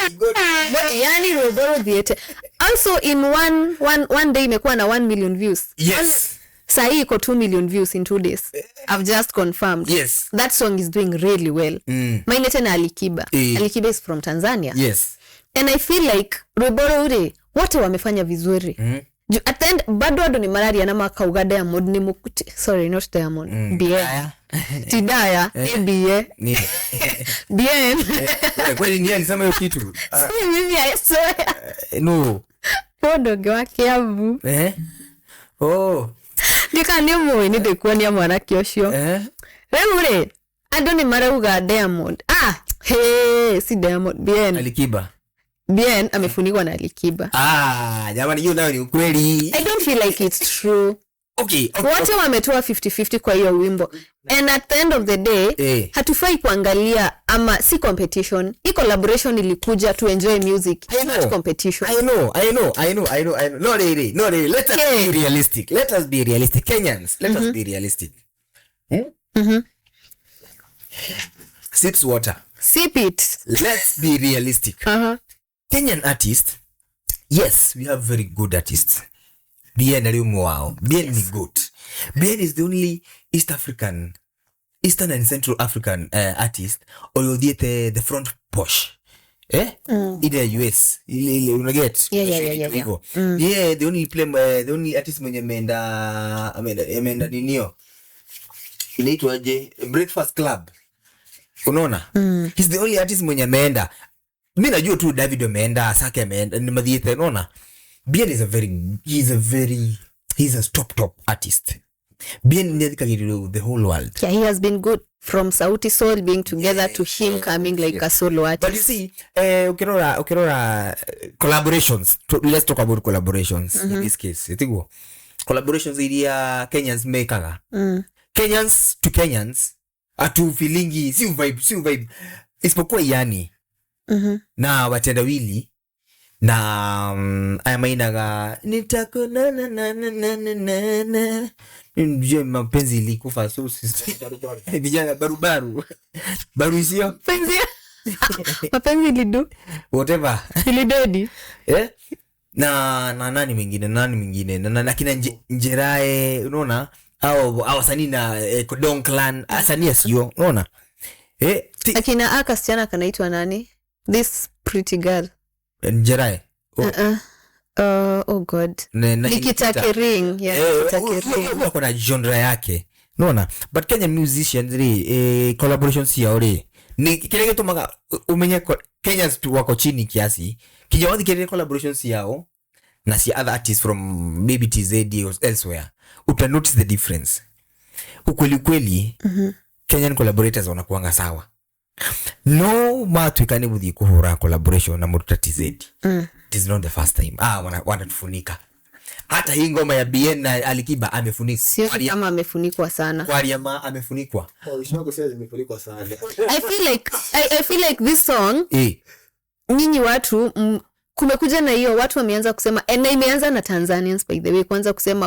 Yani Ruburo Theatre. Also in one day imekuwa na 1 million views. Yes. Sahi iko 2 million views in 2 days. I've just confirmed. Yes. That song is doing really well. Mainete na Alikiba. Alikiba is from Tanzania. Yes. And I feel like Ruburo ule wote wamefanya vizuri. At the end bado ni malaria na makauga Diamond ni mukuti. Sorry, not Diamond. Bien. Tidaya. Bien. Bien. Kweli ni alisema hiyo kitu. Mimi I swear. No. Podo wake avu. Ndika ni moyo ni dekwa ni mwana kiosho. Wewe ando ni marauga Diamond. Si Diamond. Bien. Alikiba. Bien amefunikwa na Alikiba. Jamani hiyo nayo ni ukweli. I don't feel like it's true. Okay. Wote wametoa 50-50 kwa hiyo wimbo. And at the end of the day, hatufai kuangalia ama si competition. Hii collaboration ilikuja to enjoy music, not competition. I know. No, really. Let us be realistic. Kenyans, let us be realistic. Sips water. Sip it. Let's be realistic. Kenyan artists, yes, we have very good artists. Bien aliumu wao. Bien ni good. Bien is the only Eastern and Central African artist or the front push. In the US. Unaget? Yeah. The only artist mwenye ameenda ninio. Inaitwaje? Breakfast Club. Unaona? He's the only artist mwenye ameenda. Mimi najua tu David ameenda, Sake ameenda, ni Madhiete, unaona? Bien is he's a top artist. Bien ndiye kagiri the whole world. Yeah, he has been good from Sauti Sol being together to him coming like a solo artist. But you see, ukirora collaborations. Let's talk about collaborations in this case. Itigo. Collaborations ilia Kenyans mekaga. Kenyans to Kenyans atu feelingi si vibe. Isipokuwa yani. Na watendawili na ayamainaga nitako na nje mapenzi ilikufa so vijana baru sio mapenzi lidu whatever ilidedi na nani mwingine na kina Njerae unaona au wasanii na Kodong Clan asanii sio unaona akina akasichana kanaitwa nani this pretty girl Njerae oh god Nikita Kering kuna genre yake unaona but Kenyan musicians collaborations yao ni kile kitu maga umenye Kenyans tu wako chini kiasi kijawazi kile collaborations yao na si other artists from maybe TZ or elsewhere uta notice the difference ukweli Kenyan collaborators wanakuanga sawa no matwikane buthi kuhura collaboration na Murta TZ. It is not the first time wanatufunika hata hii ngoma ya Bien na Alikiba amefunikwa sio kama amefunikwa sana kwa Ariama amefunikwa I feel like this song nyinyi watu kumekuja na hiyo watu wameanza kusema na imeanza na Tanzanians by the way kwanza kusema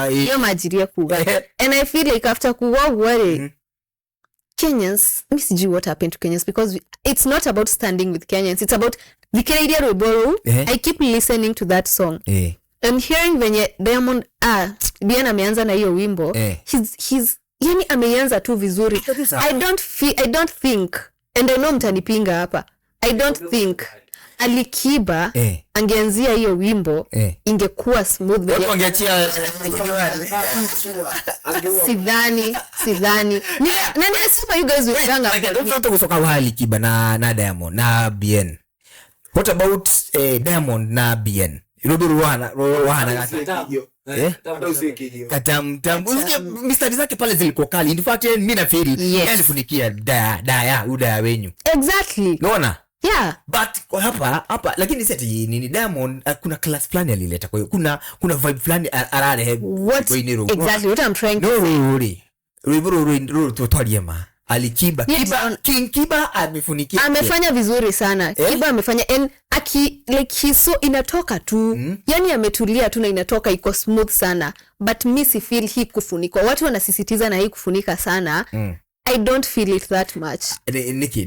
Hiyo majiria kuga. and I feel like after kuwa Kenyans, me sijui what happened to Kenyans because it's not about standing with Kenyans, it's about the Canadian Reboro. I keep listening to that song. I'm hearing venye Diamond Bien ameanza na hiyo wimbo. He's yani ameanza tu vizuri. I don't think and I know mtanipinga hapa. I don't think Alikiba angeanzia hiyo wimbo ingekuwa smooth. Sidhani. Nani asema you guys will hang up? Don't kusoka wa Alikiba na Diamond na Bien. What about Diamond na Bien? Ruburu wana mistari zake pale zilikuwa kali. In fact mimi nafikiri alifunikia daya wenyu. Exactly. Unaona? Yeah. But kwa hapa lakini seti nini Diamond kuna class fulani alileta, kwa hiyo kuna vibe fulani arare exactly what I'm trying to say. Ruburu tutwaliema Alikiba Kiba amefunikia, amefanya vizuri sana. Kiba amefanya like he's so inatoka tu yani ametulia tu na inatoka iko smooth sana, but me si feel hii kufunikwa. Watu wanasisitiza na hii kufunika sana. I don't feel it that much. Niki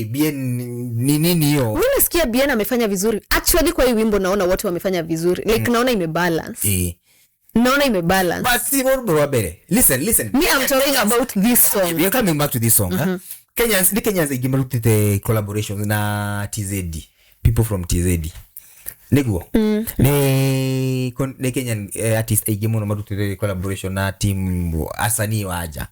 Bien nini hiyo? Mimi nasikia Bien amefanya vizuri. Actually kwa hii wimbo naona watu wamefanya vizuri. Like naona imebalance. But see what listen. Me I'm talking about this song. We are coming back to this song. Kenyans igimarutite collaborations na TZD. People from TZD. Niguo. Ne Kenyan artist igimuno marutite collaboration na team asani waja.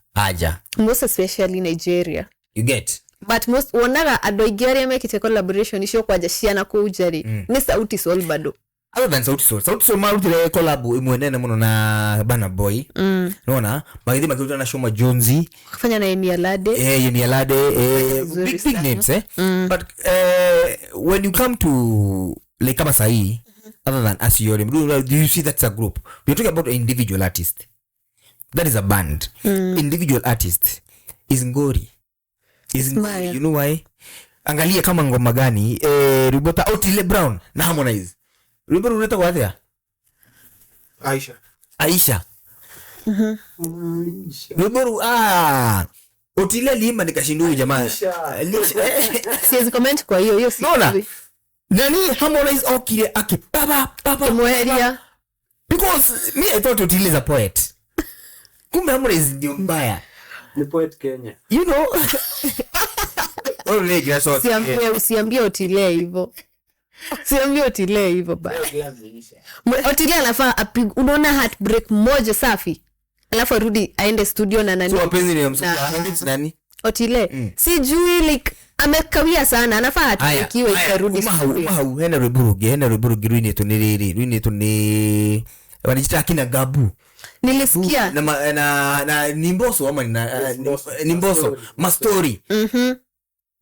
Most especially Nigeria. You get? But most wonaga adoigeria mekite collaboration isho kwa jashia na kuujari. Ni Sauti Sol bado. Other than Sauti Sol marutile collab imwenene muno na Burna Boy. Unaona? Magidi makiruta na Shoma Jonesy. Kufanya na Yemi Alade. Big names But when you come to like kama sahi, other than Asiore, do you see that's a group? We're talking about an individual artist. That is a band. Individual artist is Ngori. You know why? Angalia kama ngoma gani Ribota Otile Brown na Harmonize. Ribota unataka wapi? Aisha. Ribota Otile lima nikashindu jamaa. Siwezi comment kwa hiyo si. Nani Harmonize okile papa Mweria. Because me I thought Otile is a poet. Kumbe Harmonize ndio mbaya. Ni poet Kenya. You know. Usiambie Otile hivyo. Baya. Otile anafaa unaona heartbreak moja safi. Alafu arudi aende studio na nani. So wapenzi ni nani? Otile. Sijui like amekawia sana, anafaa atikiwe ikarudi studio. Hena Reburugi Rwini ni wanajita akina Gabu. Nilisikia na Nimboso ama Nimboso Mastori.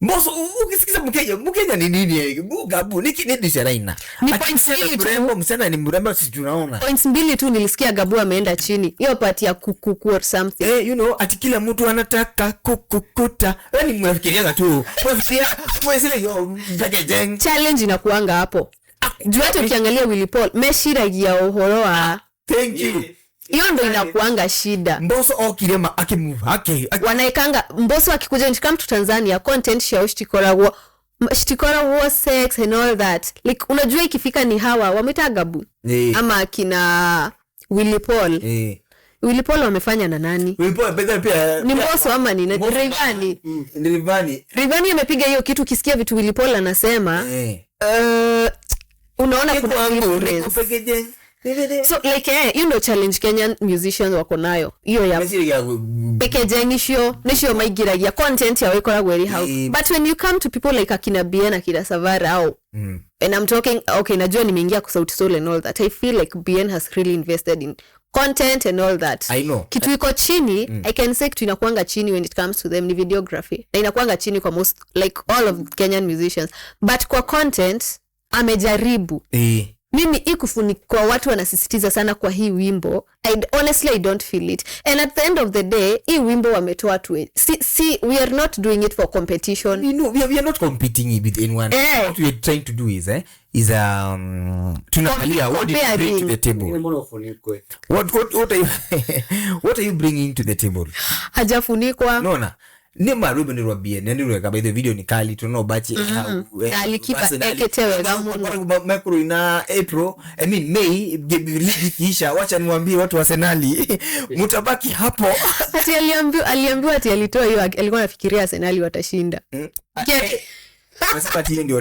Mboso ukisikiza Mkenya ni nini? Gabu nini sharaina. Ni points mrembo msana ni mrembo sisi tunaona. Points mbili tu nilisikia Gabu ameenda chini. Hiyo part ya kuku or something. You know ati kila mtu anataka kukukuta. Yaani mnafikiria tu. Mwesile yo packaging. Challenge inakuanga hapo. Juu hata ukiangalia Willy Paul meshiragia uhoro wa thank you. Hiyo ndo inakuanga shida. Mboso okirema akimove. Wanaikanga Mboso akikuja nchi kama Tanzania content shao shtikora sex and all that. Like unajua ikifika ni hawa wameta Gabu. Ama kina Willy Paul. Willy Paul wamefanya na nani? Willy Paul pia ni Mboso ama ni Rayvanny. Rayvanny amepiga hiyo kitu kisikia vitu Willy Paul anasema. Unaona kuna difference. So like you know challenge Kenyan musicians wako nayo. Hiyo ya packaging nisho maigiragia content ya wekora very how. But when you come to people like akina Bien akina Savara au and I'm talking okay najua nimeingia kwa Sauti Sol and all that. I feel like Bien has really invested in content and all that. I know. Kitu iko chini, I can say kitu inakuanga chini when it comes to them ni videography. Na inakuanga chini kwa most like all of Kenyan musicians. But kwa content amejaribu. mimi ikufunikwa watu wanasisitiza sana kwa hii wimbo. Honestly I don't feel it, and at the end of the day hii wimbo wametoa tu see we are not doing it for competition. We are not competing with anyone. What we are trying to do is tunaangalia what you bring to the table. What are you bringing to the table? Hajafunikwa. Naona ni marubo ni robie ni rweka by the video ni kali tunaona bachi alikipa eketewe gamu macro ina April May kisha wacha niwaambie watu wa Arsenal mtabaki hapo. Ati aliambiwa ati alitoa hiyo, alikuwa anafikiria Arsenal watashinda. Sasa hiyo ndio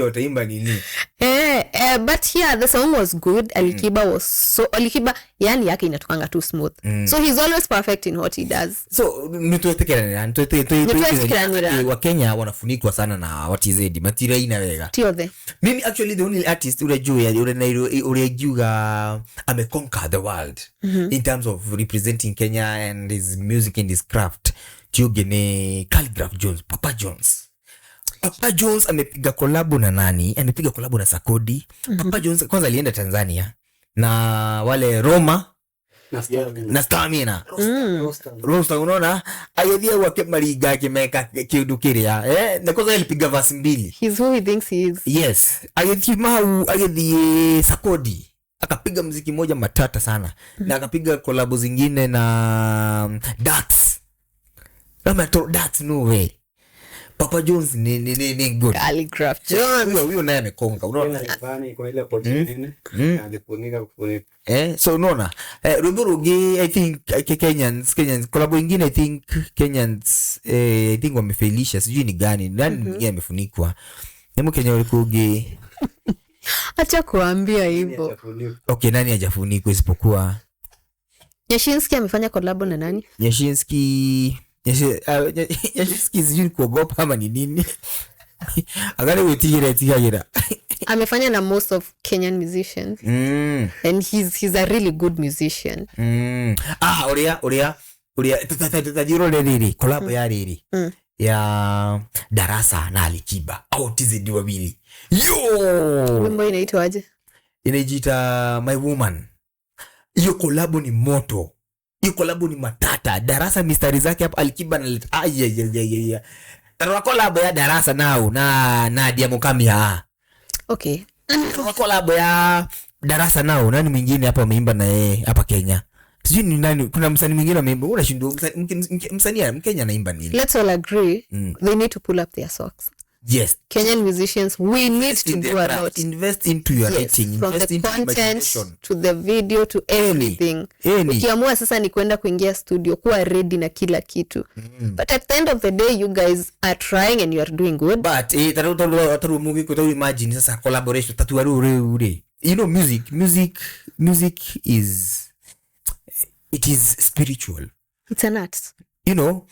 wataimba nini? But yeah, the song was good. Alikiba yani yake inatokanga too smooth. So he's always perfect in what he does. So wa Kenya wanafunikwa sana na what is it? Matira ina wega. Tiothe. Mimi actually the only artist urejuga ameconquer the world in terms of representing Kenya and his music and his craft. Tiogene Khaligraph Jones, Papa Jones amepiga collab na nani? Amepiga collab na Sakodi. Papa Jones kwanza alienda Tanzania na wale Roma na Stamina. Rosta unaona? Ayedhia wake mariga kimeka kidu kiria. Na kwanza alipiga verse 2. He's who he thinks he is. Yes. Ayedhi Sakodi. Akapiga muziki moja matata sana. Na akapiga collab zingine na Dax. Kama Dax no way. Papa Jones ni good. Khaligraph Jones. Huyo naye amekonga. Unaona? Kwa ile portion alifunika. So unaona? Ruburugi I think Kenyans collab wengine I think Kenyans I think wamefailisha. Sijui ni gani. Nani amefunikwa? Nemo Kenya walikuge. Acha kuambia hivyo. Okay, nani hajafunikwa isipokuwa Nyashinski amefanya collab na nani? Nyashinski sijui kuogopa ama ni nini. Agane wetigira. Amefanya na most of Kenyan musicians. And he's a really good musician. Oria tutajiro leli collab ya leli. Ya Darasa na Alikiba au TZD wawili. Wimbo inaitwaje? Inajiita My Woman. Hiyo collab ni moto. Hiyo collab ni matata. Darasa mistari zake hapo Alikiba na collab ya Darasa nao na Nadia Mukamia. Okay. Collab ya Darasa nao nani mwingine hapa ameimba na yeye hapa Kenya? Sijui ni nani, kuna msanii mwingine ameimba. Unashindwa msanii Mkenya anaimba nini? Let's all agree they need to pull up their socks. Yes. Kenyan musicians, we need to do a lot. Invest into your writing, invest into content, to the video, to everything. Ukiamua sasa ni kwenda kuingia studio, kuwa ready na kila kitu. But at the end of the day, you guys are trying and you are doing good. But taru mugi ko taru imagine sasa collaboration tatu ure. You know, music is spiritual. It's an art. You know,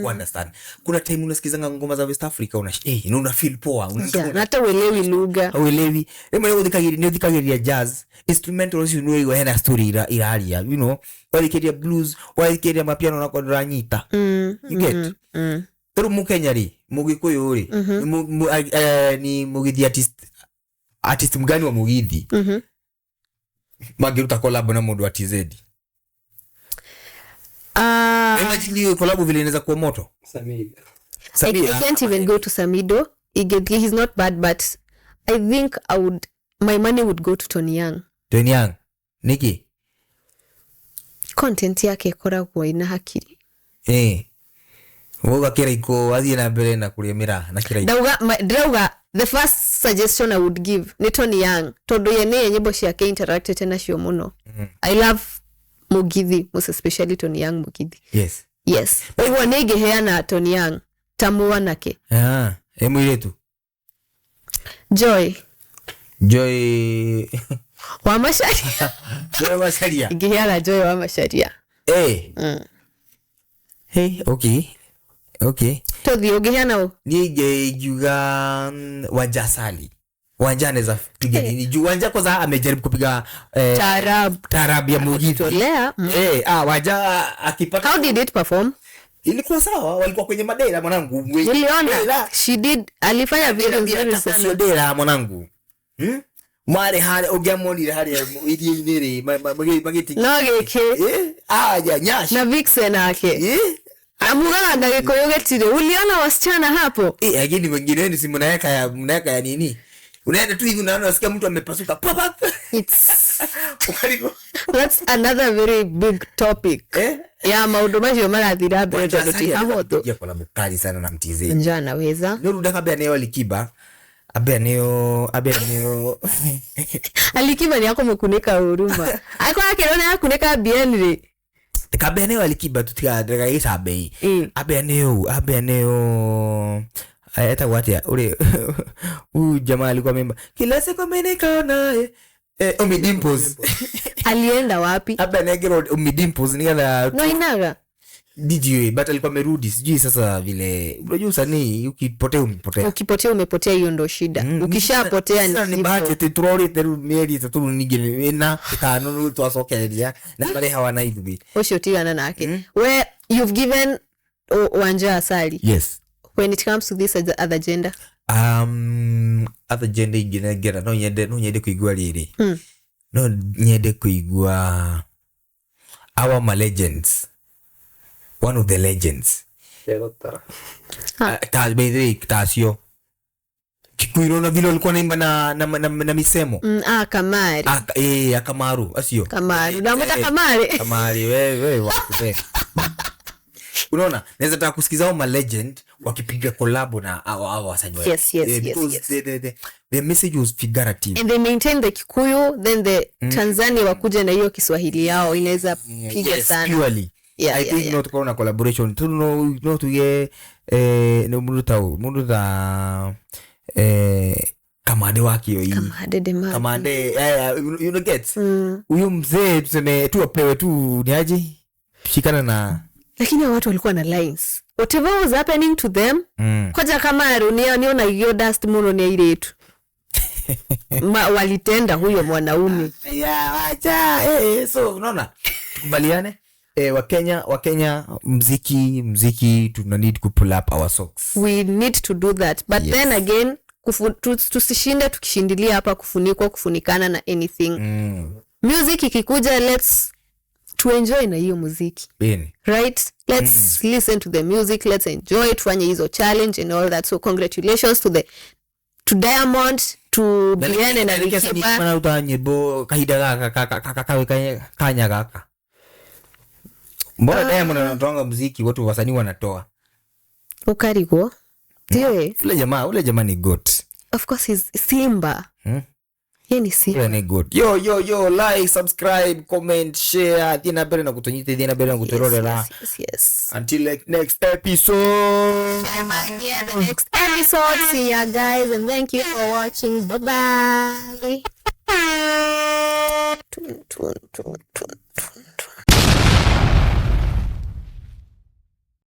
understand. Kuna time unasikizanga ngoma za West Africa una feel poa. Hata uelewi lugha. Uelewi. Udhikagiria jazz. Instrumentals iwe hena story iraria. You know, wadhikagiria blues, wadhikagiria mapiano na kwa nyita. You get? Pero Mukenya ri, Mugikuyu ri. Ni Mugithi artist mgani wa Mugithi? Magiruta collab na mundu wa TZ. Imagine you collab vile inaweza kuwa moto. Samido. I can't even go to Samido. He's not bad, but I think my money would go to Tony Young. Tony Young. Niki? Content yake koragwo ina hakiri. Woga kira iko athie na mbere na kurimira na kira. Drauga the first suggestion I would give ni Tony Young. Tondu ye ne nyimbo ciake interacted na cio muno. I love Mugithi, most especially Tony Young Mugithi. Yes. Wewe negeheana Tony Young tamuwa nake. Emwiretu. Joy wa Masharia. Joy wa Masharia. Geheana Joy wa Masharia. Hey, okay. Tothi ugeheana juga Wajasali. Wanja anaweza piga nini? Juu Wanja kwanza amejaribu kupiga Taarab ya Mugithi. Wanja akipata. How did it perform? ilikuwa sawa, walikuwa kwenye madera mwanangu. Niliona she did, alifanya video nzuri sana dera mwanangu. Mare hali ogamoni hali idi niri mageti. Nogeke. Ya nyashi. Na vixen yake. Na muganda gikoyo getire. Uliona wasichana hapo? Lakini wengine ni si mnaweka ya nini? Unaenda tu hivi unaona unasikia mtu amepasuka. That's another very big topic. Ya maundu macio marathira mbere tondu ti hamoto. Ya kuna mkali sana na mtize. Njana weza. Ndio kabla neo Alikiba. Abia neo Alikiba ni yako mekunika huruma. Ako akirona yakunika bienri. Kabla neo Alikiba tutika ndagaisa bei. Abia neo hata watia ule jamaa alikuwa memba kila siku amenikaona Ommy Dimpoz alienda wapi? Abia negero Ommy Dimpoz nikala no inaga DJ but alikuwa amerudi sijui sasa vile unajua usanii ukipotea umepotea hiyo ndo shida. Ukishapotea ni bahati tutrori teru meri tatu nigire na kanu twasokereria na pale hawana hivi osho tigana nake where you've given Wanja asali. Yes. When it comes to this other gender other gender igena no nyende kuigua riri no nyende kuigua our legends, one of the legends Tasio Kikuyu na vile walikuwa naimba na misemo Kamari Kamaru asio Kamari Kamari wewe wakupe unaona naweza taka kusikiza hao legend wakipiga collab na hao wasanii. Yes. The message was figurative and they maintain the Kikuyu, then the Tanzania wakuja na hiyo Kiswahili yao inaweza piga sana purely. I think not kuna collaboration to know to get no muruta Kamade waki yo Kamade you know get huyo mzee tuseme tu apewe tu ni aje shikana na lakini watu walikuwa na lines whatever was happening to them koja kama niona hiyo dust muno ni ile yetu walitenda huyo mwanaume acha so unaona tukubaliane Wakenya mziki tuna need to pull up our socks. We need to do that but yes. Then again tusishinde tukishindilia hapa kufunikana na anything music ikikuja let's to enjoy na hiyo muziki right let's listen to the music, let's enjoy it, fanye hizo challenge and all that. So congratulations to Diamond, to Bien na Alikiba. Mana utanyebo kahida kanya kaka mbona Diamond anatoa muziki watu wasanii wanatoa ukariko ndio ule jamaa ni goat of course is Simba ni Simba ni good yo like subscribe comment share dina bere na kutonyite dina bere na kutororera yes until next episode the next episode. See ya guys and thank you for watching. Bye bye.